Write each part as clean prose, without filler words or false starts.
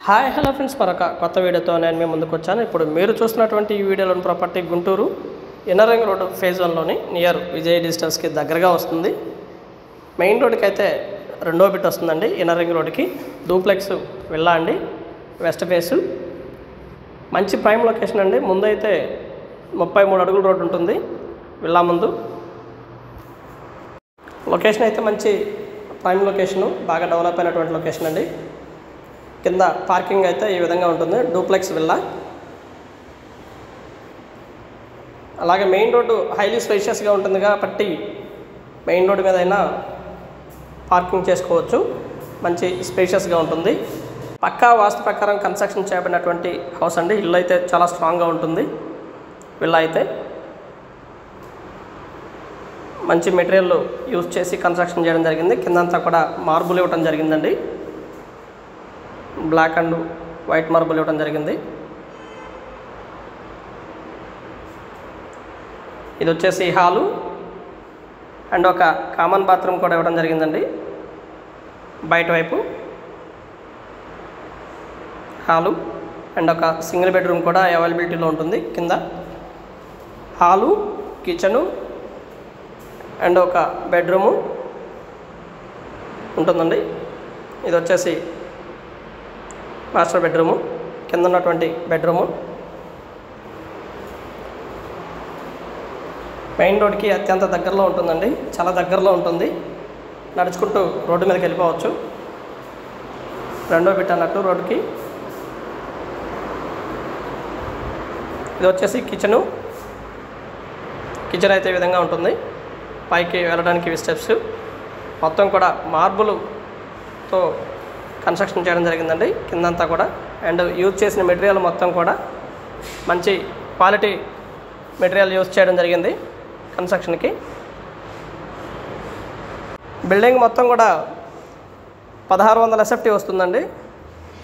Hi hello friends, మరొక కొత్త వీడియోతో నేను మీ ముందుకు వచ్చాను. ఇప్పుడు మీరు చూస్తున్నటువంటి ఈ వీడియోలోని property Guntur inner ring road phase 1లోని నియర్ విజయ్ డిజిటల్స్కి దగ్గరగా వస్తుంది. మెయిన్ రోడ్కి అయితే రెండో బిట్ వస్తుందండి. ఇన్నర్ రింగ్ రోడ్కి డూప్లెక్స్ విల్లా అండి, వెస్ట్ ఫేసు, మంచి ప్రైమ్ లొకేషన్ అండి. ముందు అయితే 33 అడుగుల రోడ్డు ఉంటుంది విల్లా ముందు. లొకేషన్ అయితే మంచి ప్రైమ్ లొకేషను, బాగా డెవలప్ అయినటువంటి లొకేషన్ అండి. కింద పార్కింగ్ అయితే ఈ విధంగా ఉంటుంది, డూప్లెక్స్ విల్లా. అలాగే మెయిన్ రోడ్డు హైలీ స్పేషియస్గా ఉంటుంది కాబట్టి మెయిన్ రోడ్డు మీద అయినా పార్కింగ్ చేసుకోవచ్చు. మంచి స్పేషియస్గా ఉంటుంది. పక్కా వాస్తు ప్రకారం కన్స్ట్రక్షన్ చేయబడినటువంటి హౌస్ అండి. ఇల్లు అయితే చాలా స్ట్రాంగ్గా ఉంటుంది. విల్లా అయితే మంచి మెటీరియల్ యూజ్ చేసి కన్స్ట్రక్షన్ చేయడం జరిగింది. కిందంతా కూడా మార్బుల్ ఇవ్వడం జరిగిందండి. బ్లాక్ అండ్ వైట్ మార్బుల్ ఇవ్వడం జరిగింది. ఇది వచ్చేసి హాలు అండ్ ఒక కామన్ బాత్రూమ్ కూడా ఇవ్వడం జరిగిందండి. బయట వైపు హాలు అండ్ ఒక సింగిల్ బెడ్రూమ్ కూడా అవైలబిలిటీలో ఉంటుంది. కింద హాలు, కిచెను అండ్ ఒక బెడ్రూము ఉంటుందండి. ఇది వచ్చేసి మాస్టర్ బెడ్రూము, కింద ఉన్నటువంటి బెడ్రూము. మెయిన్ రోడ్కి అత్యంత దగ్గరలో ఉంటుందండి, చాలా దగ్గరలో ఉంటుంది. నడుచుకుంటూ రోడ్డు మీదకి వెళ్ళిపోవచ్చు. రెండో బిట్ అన్నట్టు రోడ్డుకి. ఇది వచ్చేసి కిచెను. కిచెన్ అయితే ఈ విధంగా ఉంటుంది. పైకి వెళ్ళడానికి ఇవి స్టెప్స్. మొత్తం కూడా మార్బుల్తో కన్స్ట్రక్షన్ చేయడం జరిగిందండి కిందంతా కూడా. అండ్ యూజ్ చేసిన మెటీరియల్ మొత్తం కూడా మంచి క్వాలిటీ మెటీరియల్ యూజ్ చేయడం జరిగింది కన్స్ట్రక్షన్కి. బిల్డింగ్ మొత్తం కూడా 1600 SFT వస్తుందండి.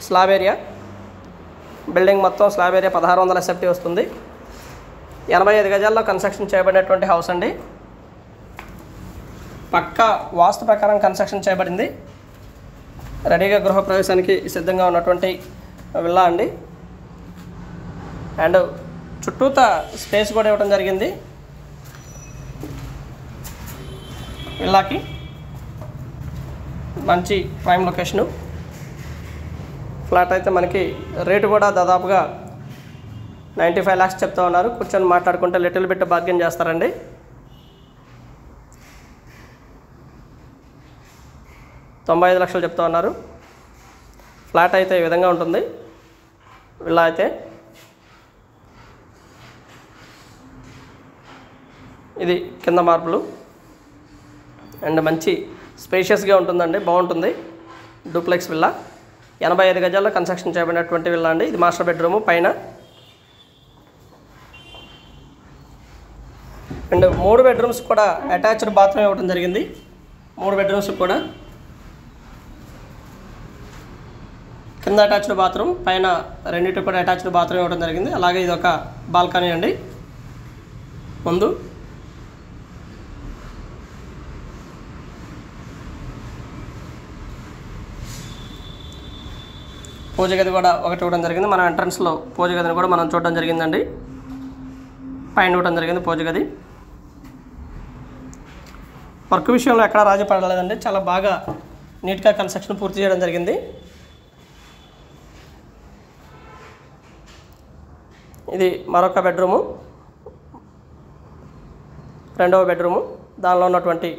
స్లాబ్ ఏరియా, బిల్డింగ్ మొత్తం స్లాబ్ ఏరియా 1600 SFT వస్తుంది. 85 గజాల్లో కన్స్ట్రక్షన్ చేయబడినటువంటి హౌస్ అండి. పక్కా వాస్తు ప్రకారం కన్స్ట్రక్షన్ చేయబడింది. రెడీగా గృహప్రవేశానికి సిద్ధంగా ఉన్నటువంటి విల్లా అండి. అండ్ చుట్టూతా స్పేస్ కూడా ఇవ్వడం జరిగింది విల్లాకి. మంచి ప్రైమ్ లొకేషను. ఫ్లాట్ అయితే మనకి రేటు కూడా దాదాపుగా 95 lakhs చెప్తా ఉన్నారు. కూర్చొని మాట్లాడుకుంటే లిటిల్ బిట్ బార్గెన్ చేస్తారండి. 95 లక్షలు చెప్తా ఉన్నారు. ఫ్లాట్ అయితే ఈ విధంగా ఉంటుంది. విల్లా అయితే ఇది కింద మార్పులు అండ్ మంచి స్పేషియస్గా ఉంటుందండి, బాగుంటుంది. డూప్లెక్స్ విల్లా 85 గజాల్లో కన్స్ట్రక్షన్ చేయబడినటువంటి విల్లా అండి. ఇది మాస్టర్ బెడ్రూము పైన. అండ్ 3 బెడ్రూమ్స్ కూడా అటాచ్డ్ బాత్రూమ్ ఇవ్వడం జరిగింది. 3 బెడ్రూమ్స్ కూడా కింద అటాచ్డ్ బాత్రూమ్, పైన రెండింటి కూడా అటాచ్డ్ బాత్రూమ్ ఇవ్వడం జరిగింది. అలాగే ఇది ఒక బాల్కనీ అండి. ముందు పూజ గది కూడా ఒకటి ఇవ్వడం జరిగింది. మన ఎంట్రన్స్లో పూజ గదిని కూడా మనం చూడడం జరిగిందండి. పైన ఇవ్వడం జరిగింది పూజ గది. వర్క్ విషయంలో ఎక్కడా రాజీ పడలేదండి. చాలా బాగా నీట్గా కన్స్ట్రక్షన్ పూర్తి చేయడం జరిగింది. ఇది మరొక బెడ్రూము, రెండవ బెడ్రూము. దానిలో ఉన్నటువంటి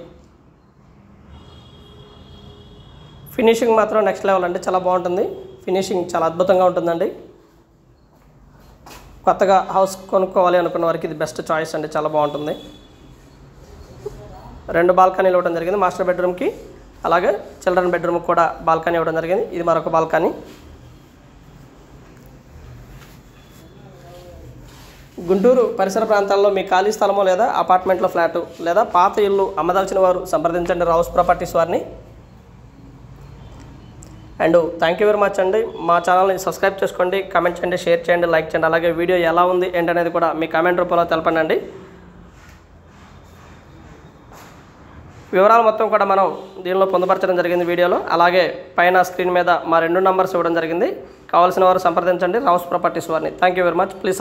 ఫినిషింగ్ మాత్రం నెక్స్ట్ లెవెల్ అండి. చాలా బాగుంటుంది. ఫినిషింగ్ చాలా అద్భుతంగా ఉంటుందండి. కొత్తగా హౌస్ కొనుక్కోవాలి అనుకున్న వారికి ఇది బెస్ట్ చాయిస్ అండి. చాలా బాగుంటుంది. 2 బాల్కనీలు ఇవ్వడం జరిగింది మాస్టర్ బెడ్రూమ్కి. అలాగే చిల్డ్రన్ బెడ్రూమ్కి కూడా బాల్కనీ ఇవ్వడం జరిగింది. ఇది మరొక బాల్కనీ. గుంటూరు పరిసర ప్రాంతాల్లో మీ ఖాళీ స్థలమో లేదా అపార్ట్మెంట్లో ఫ్లాటు లేదా పాత ఇల్లు అమ్మదలిచిన వారు సంప్రదించండి రావుస్ ప్రాపర్టీస్ వారిని. And thank you very much అండి. మా ఛానల్ని సబ్స్క్రైబ్ చేసుకోండి, కామెంట్ చేయండి, షేర్ చేయండి, లైక్ చేయండి. అలాగే వీడియో ఎలా ఉంది ఏంటనేది కూడా మీ కామెంట్ రూపంలో తెలపండి. వివరాలు మొత్తం కూడా మనం దీనిలో పొందుపరచడం జరిగింది వీడియోలో. అలాగే పైన స్క్రీన్ మీద మా 2 నంబర్స్ ఇవ్వడం జరిగింది. కావాల్సిన వారు సంప్రదించండి రామ్స్ ప్రాపర్టీస్ వారిని. Thank you very much. Please